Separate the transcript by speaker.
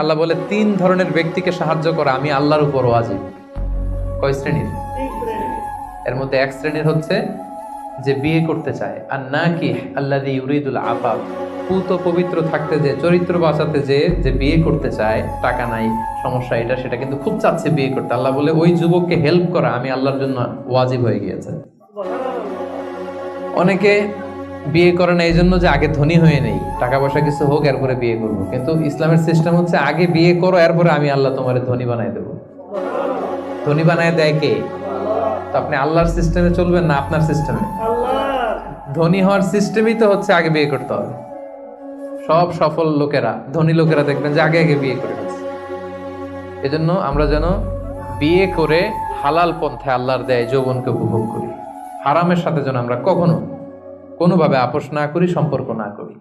Speaker 1: আল্লাহ বলে 3 ধরনের ব্যক্তিকে সাহায্য করা আমি আল্লাহর উপর ওয়াজিব। কয় শ্রেণীর? এর মধ্যে এক শ্রেণীর হচ্ছে যে বিয়ে করতে চায়, আর নাকি আল্লাযী ইউরিদুল আফাফ, পুত পবিত্র থাকতে যে, চরিত্র বাঁচাতে যে বিয়ে করতে চায়, টাকা নাই, সমস্যা এটা সেটা, কিন্তু খুব চাচ্ছে বিয়ে করতে। আল্লাহ বলে ওই যুবককে হেল্প করা আমি আল্লাহর জন্য ওয়াজিব হয়ে গিয়েছে। অনেকে বিয়ে করে না এই জন্য যে আগে ধনী হয়ে নেই, টাকা পয়সা কিছু হোক এরপরে বিয়ে করবো, কিন্তু ইসলামের সিস্টেম হচ্ছে আগে বিয়ে করো, এরপরে আমি আল্লাহ তোমার ধনী বানাই দেবো। ধনী বানায় দেয় কে? তো আপনি আল্লাহর সিস্টেমে চলবেন না আপনার সিস্টেমে? ধনী হওয়ার সিস্টেমই তো হচ্ছে আগে বিয়ে করতে হবে। সব সফল লোকেরা, ধনী লোকেরা দেখবেন যে আগে আগে বিয়ে করে ফেলছে। এজন্য আমরা যেন বিয়ে করে হালাল পন্থায় আল্লাহর দেয় যৌবনকে উপভোগ করি। হারামের সাথে যেন আমরা কখনো কোনোভাবে আপোষ না করি, সম্পর্ক না করি।